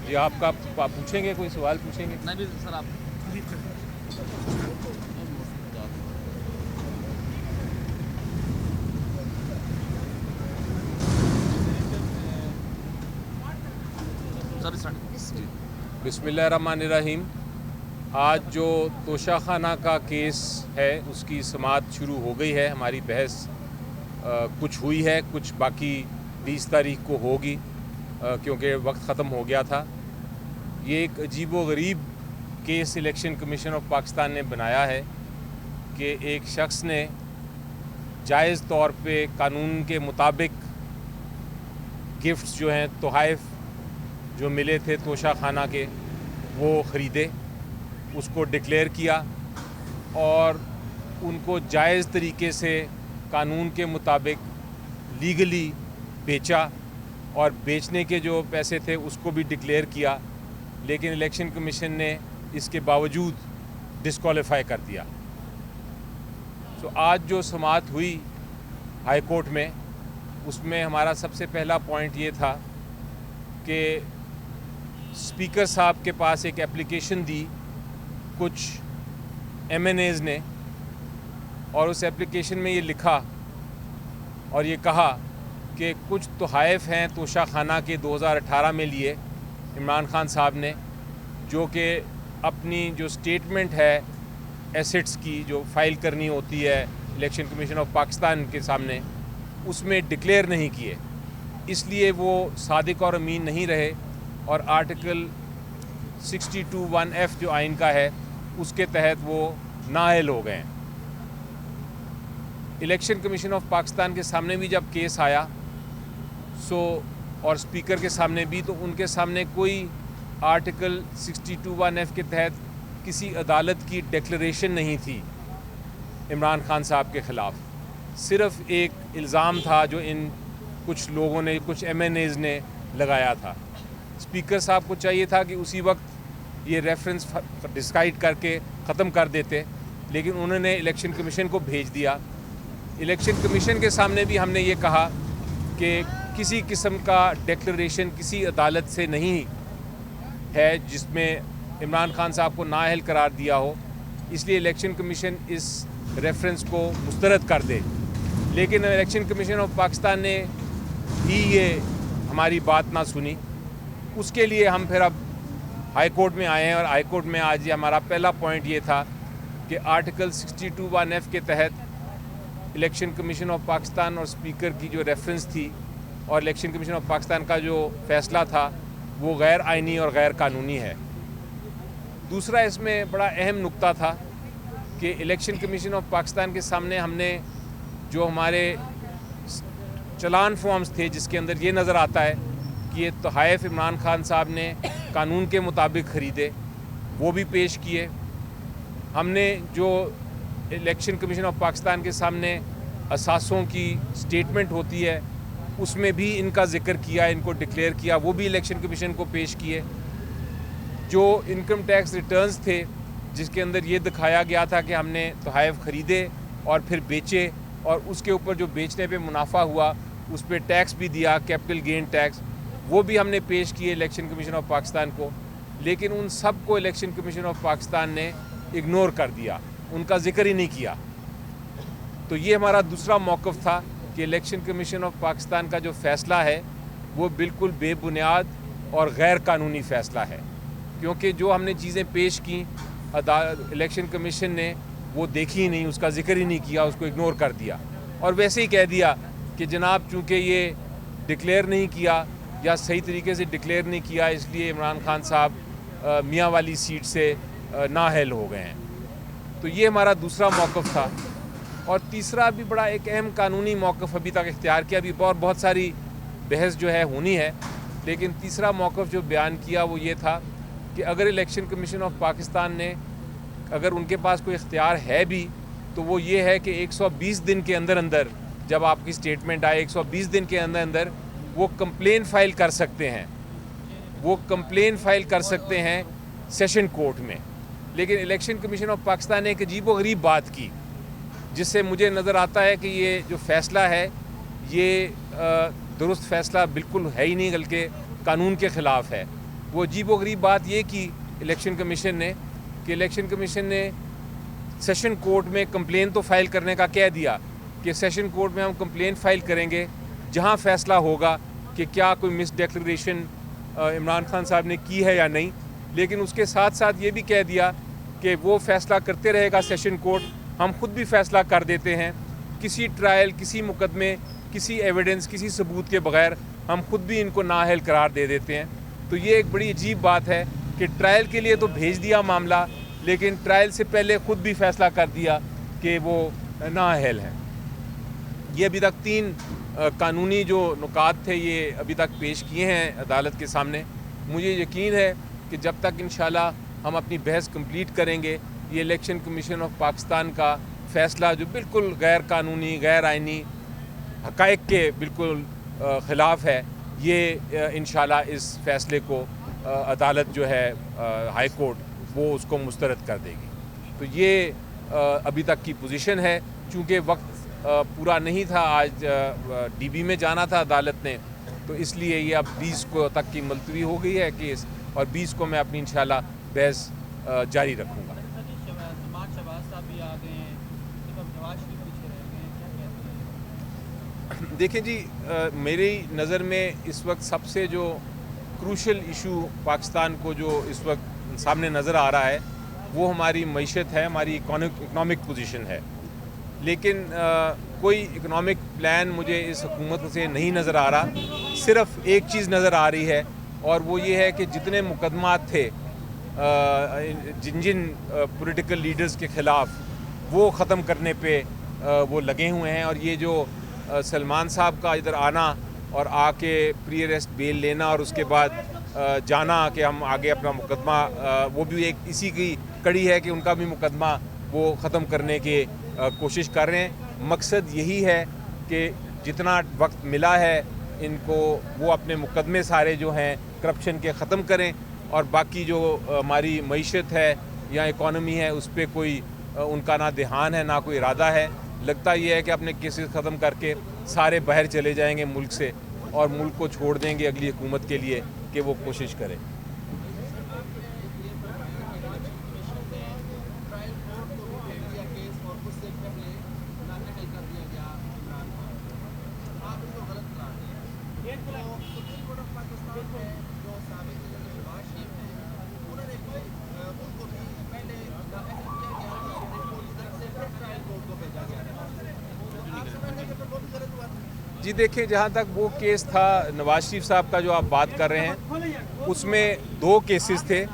جی آپ کا پوچھیں گے کوئی سوال پوچھیں گے؟ نہیں سر آپ بسم اللہ الرحمن الرحیم۔ آج جو توشہ خانہ کا کیس ہے اس کی سماعت شروع ہو گئی ہے۔ ہماری بحث کچھ ہوئی ہے، کچھ باقی 20 تاریخ کو ہوگی کیونکہ وقت ختم ہو گیا تھا۔ یہ ایک عجیب و غریب case election commission of Pakistan نے بنایا ہے کہ ایک شخص نے جائز طور پہ قانون کے مطابق گفٹس جو ہیں، تحائف جو ملے تھے توشہ خانہ کے، وہ خریدے، اس کو ڈکلیئر کیا اور ان کو جائز طریقے سے قانون کے مطابق لیگلی بیچا، اور بیچنے کے جو پیسے تھے اس کو بھی ڈکلیئر کیا، لیکن الیکشن کمیشن نے اس کے باوجود ڈسکوالیفائی کر دیا۔ تو آج جو سماعت ہوئی ہائی کورٹ میں، اس میں ہمارا سب سے پہلا پوائنٹ یہ تھا کہ اسپیکر صاحب کے پاس ایک اپلیکیشن دی کچھ ایم این ایز نے، اور اس اپلیکیشن میں یہ لکھا اور یہ کہا کہ کچھ تحائف ہیں توشہ خانہ کے 2018 میں لیے عمران خان صاحب نے، جو کہ اپنی جو سٹیٹمنٹ ہے ایسٹس کی جو فائل کرنی ہوتی ہے الیکشن کمیشن آف پاکستان کے سامنے، اس میں ڈکلیئر نہیں کیے، اس لیے وہ صادق اور امین نہیں رہے اور آرٹیکل 62(1)(f) جو آئین کا ہے اس کے تحت وہ نااہل ہو گئے ہیں۔ الیکشن کمیشن آف پاکستان کے سامنے بھی جب کیس آیا اور اسپیکر کے سامنے بھی، تو ان کے سامنے کوئی آرٹیکل 62(1)(f) کے تحت کسی عدالت کی ڈیکلریشن نہیں تھی عمران خان صاحب کے خلاف، صرف ایک الزام تھا جو ان کچھ لوگوں نے، کچھ ایم این ایز نے لگایا تھا۔ اسپیکر صاحب کو چاہیے تھا کہ اسی وقت یہ ریفرنس ڈسکائڈ کر کے ختم کر دیتے، لیکن انہوں نے الیکشن کمیشن کو بھیج دیا۔ الیکشن کمیشن کے سامنے بھی ہم نے یہ کہا کہ کسی قسم کا ڈیکلریشن کسی عدالت سے نہیں ہے جس میں عمران خان صاحب کو نااہل قرار دیا ہو، اس لیے الیکشن کمیشن اس ریفرنس کو مسترد کر دے، لیکن الیکشن کمیشن آف پاکستان نے بھی یہ ہماری بات نہ سنی۔ اس کے لیے ہم پھر اب ہائی کورٹ میں آئے ہیں، اور ہائی کورٹ میں آج یہ ہمارا پہلا پوائنٹ یہ تھا کہ آرٹیکل 62(1)(f) کے تحت الیکشن کمیشن آف پاکستان اور اسپیکر کی جو ریفرنس تھی اور الیکشن کمیشن آف پاکستان کا جو فیصلہ تھا وہ غیر آئینی اور غیر قانونی ہے۔ دوسرا اس میں بڑا اہم نقطہ تھا کہ الیکشن کمیشن آف پاکستان کے سامنے ہم نے جو ہمارے چلان فارمز تھے جس کے اندر یہ نظر آتا ہے کہ یہ تحائف عمران خان صاحب نے قانون کے مطابق خریدے، وہ بھی پیش کیے۔ ہم نے جو الیکشن کمیشن آف پاکستان کے سامنے اثاثوں کی سٹیٹمنٹ ہوتی ہے اس میں بھی ان کا ذکر کیا، ان کو ڈکلیئر کیا، وہ بھی الیکشن کمیشن کو پیش کیے۔ جو انکم ٹیکس ریٹرنز تھے جس کے اندر یہ دکھایا گیا تھا کہ ہم نے تحائف خریدے اور پھر بیچے، اور اس کے اوپر جو بیچنے پہ منافع ہوا اس پہ ٹیکس بھی دیا، کیپٹل گین ٹیکس، وہ بھی ہم نے پیش کیے الیکشن کمیشن آف پاکستان کو، لیکن ان سب کو الیکشن کمیشن آف پاکستان نے اگنور کر دیا، ان کا ذکر ہی نہیں کیا۔ تو یہ ہمارا دوسرا موقف تھا کہ الیکشن کمیشن آف پاکستان کا جو فیصلہ ہے وہ بالکل بے بنیاد اور غیر قانونی فیصلہ ہے، کیونکہ جو ہم نے چیزیں پیش کیں الیکشن کمیشن نے وہ دیکھی ہی نہیں، اس کا ذکر ہی نہیں کیا، اس کو اگنور کر دیا، اور ویسے ہی کہہ دیا کہ جناب چونکہ یہ ڈکلیئر نہیں کیا یا صحیح طریقے سے ڈکلیئر نہیں کیا اس لیے عمران خان صاحب میاں والی سیٹ سے نااہل ہو گئے ہیں۔ تو یہ ہمارا دوسرا موقف تھا، اور تیسرا بھی بڑا ایک اہم قانونی موقف ابھی تک اختیار کیا، ابھی بہت ساری بحث جو ہے ہونی ہے، لیکن تیسرا موقف جو بیان کیا وہ یہ تھا کہ اگر الیکشن کمیشن آف پاکستان نے، اگر ان کے پاس کوئی اختیار ہے بھی، تو وہ یہ ہے کہ 120 دن کے اندر اندر، جب آپ کی سٹیٹمنٹ آئے 120 دن کے اندر اندر وہ کمپلین فائل کر سکتے ہیں، وہ کمپلین فائل کر سکتے ہیں سیشن کورٹ میں، لیکن الیکشن کمیشن آف پاکستان نے ایک عجیب و غریب بات کی، جس سے مجھے نظر آتا ہے کہ یہ جو فیصلہ ہے یہ درست فیصلہ بالکل ہے ہی نہیں، بلکہ قانون کے خلاف ہے۔ وہ عجیب و غریب بات یہ کی الیکشن کمیشن نے کہ الیکشن کمیشن نے سیشن کورٹ میں کمپلین تو فائل کرنے کا کہہ دیا کہ سیشن کورٹ میں ہم کمپلین فائل کریں گے جہاں فیصلہ ہوگا کہ کیا کوئی مس ڈیکلریشن عمران خان صاحب نے کی ہے یا نہیں، لیکن اس کے ساتھ ساتھ یہ بھی کہہ دیا کہ وہ فیصلہ کرتے رہے گا سیشن کورٹ، ہم خود بھی فیصلہ کر دیتے ہیں، کسی ٹرائل، کسی مقدمے، کسی ایویڈنس، کسی ثبوت کے بغیر ہم خود بھی ان کو نااہل قرار دے دیتے ہیں۔ تو یہ ایک بڑی عجیب بات ہے کہ ٹرائل کے لیے تو بھیج دیا معاملہ، لیکن ٹرائل سے پہلے خود بھی فیصلہ کر دیا کہ وہ نااہل ہیں۔ یہ ابھی تک 3 قانونی جو نکات تھے یہ ابھی تک پیش کیے ہیں عدالت کے سامنے۔ مجھے یقین ہے کہ جب تک انشاءاللہ ہم اپنی بحث کمپلیٹ کریں گے، یہ الیکشن کمیشن آف پاکستان کا فیصلہ جو بالکل غیر قانونی، غیر آئینی، حقائق کے بالکل خلاف ہے، یہ انشاءاللہ اس فیصلے کو عدالت جو ہے ہائی کورٹ وہ اس کو مسترد کر دے گی۔ تو یہ ابھی تک کی پوزیشن ہے۔ چونکہ وقت پورا نہیں تھا، آج ڈی بی میں جانا تھا عدالت نے، تو اس لیے یہ اب 20 کو تک کی ملتوی ہو گئی ہے کیس، اور 20 کو میں اپنی انشاءاللہ بحث جاری رکھوں گا۔ دیکھیں جی، میری نظر میں اس وقت سب سے جو کروشل ایشو پاکستان کو جو اس وقت سامنے نظر آ رہا ہے وہ ہماری معیشت ہے، ہماری اکنامک پوزیشن ہے۔ لیکن کوئی اکنامک پلان مجھے اس حکومت سے نہیں نظر آ رہا۔ صرف ایک چیز نظر آ رہی ہے، اور وہ یہ ہے کہ جتنے مقدمات تھے جن پولیٹیکل لیڈرز کے خلاف، وہ ختم کرنے پہ وہ لگے ہوئے ہیں۔ اور یہ جو سلمان صاحب کا ادھر آنا اور آ کے پری اریسٹ بیل لینا اور اس کے بعد جانا کہ ہم آگے اپنا مقدمہ، وہ بھی ایک اسی کی کڑی ہے کہ ان کا بھی مقدمہ وہ ختم کرنے کی کوشش کر رہے ہیں۔ مقصد یہی ہے کہ جتنا وقت ملا ہے ان کو وہ اپنے مقدمے سارے جو ہیں کرپشن کے ختم کریں، اور باقی جو ہماری معیشت ہے یا اکانومی ہے اس پہ کوئی ان کا نہ دھیان ہے نہ کوئی ارادہ ہے۔ لگتا یہ ہے کہ اپنے کیسز ختم کر کے سارے باہر چلے جائیں گے ملک سے، اور ملک کو چھوڑ دیں گے اگلی حکومت کے لیے کہ وہ کوشش کرے۔ جی دیکھیں، جہاں تک وہ کیس تھا نواز شریف صاحب کا جو آپ بات کر رہے ہیں، اس میں 2 کیسز تھے۔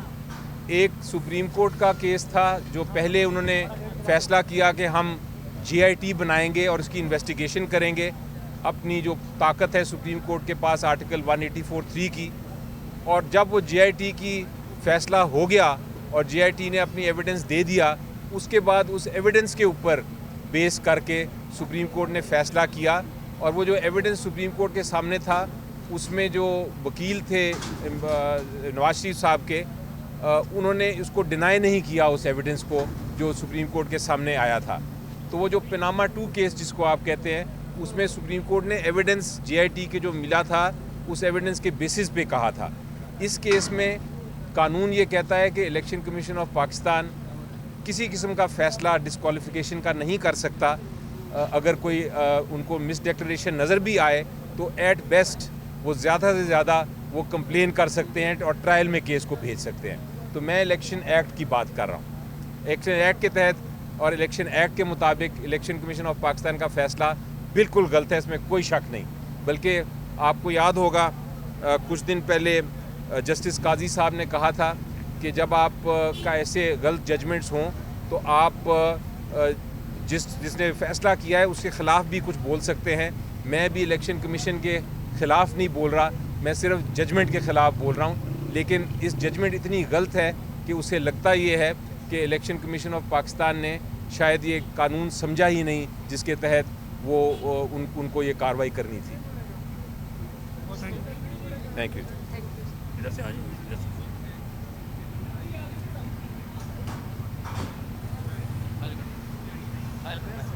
ایک سپریم کورٹ کا کیس تھا جو پہلے انہوں نے فیصلہ کیا کہ ہم جی آئی ٹی بنائیں گے اور اس کی انویسٹیگیشن کریں گے، اپنی جو طاقت ہے سپریم کورٹ کے پاس آرٹیکل 184(3) کی۔ اور جب وہ جی آئی ٹی کی فیصلہ ہو گیا اور جی آئی ٹی نے اپنی ایویڈنس دے دیا، اس کے بعد اس ایویڈنس کے اوپر بیس کر کے سپریم کورٹ نے فیصلہ کیا۔ اور وہ جو ایویڈنس سپریم کورٹ کے سامنے تھا، اس میں جو وکیل تھے نواز شریف صاحب کے، انہوں نے اس کو ڈینائی نہیں کیا اس ایویڈنس کو جو سپریم کورٹ کے سامنے آیا تھا۔ تو وہ جو پناما 2 کیس جس کو آپ کہتے ہیں، اس میں سپریم کورٹ نے ایویڈنس جی آئی ٹی کے جو ملا تھا اس ایویڈنس کے بیسس پہ کہا تھا۔ اس کیس میں قانون یہ کہتا ہے کہ الیکشن کمیشن آف پاکستان کسی قسم کا فیصلہ ڈسکوالیفیکیشن کا نہیں کر سکتا۔ اگر کوئی ان کو مس ڈیکلریشن نظر بھی آئے تو ایٹ بیسٹ وہ زیادہ سے زیادہ وہ کمپلین کر سکتے ہیں اور ٹرائل میں کیس کو بھیج سکتے ہیں۔ تو میں الیکشن ایکٹ کی بات کر رہا ہوں۔ الیکشن ایکٹ کے تحت اور الیکشن ایکٹ کے مطابق الیکشن کمیشن آف پاکستان کا فیصلہ بالکل غلط ہے، اس میں کوئی شک نہیں۔ بلکہ آپ کو یاد ہوگا کچھ دن پہلے جسٹس قاضی صاحب نے کہا تھا کہ جب آپ کا ایسے غلط ججمنٹس ہوں تو آپ جس نے فیصلہ کیا ہے اس کے خلاف بھی کچھ بول سکتے ہیں۔ میں بھی الیکشن کمیشن کے خلاف نہیں بول رہا، میں صرف ججمنٹ کے خلاف بول رہا ہوں۔ لیکن اس ججمنٹ اتنی غلط ہے کہ اسے لگتا یہ ہے کہ الیکشن کمیشن آف پاکستان نے شاید یہ قانون سمجھا ہی نہیں جس کے تحت وہ ان کو یہ کارروائی کرنی تھی۔ Thank you. فائل کرنا ہے.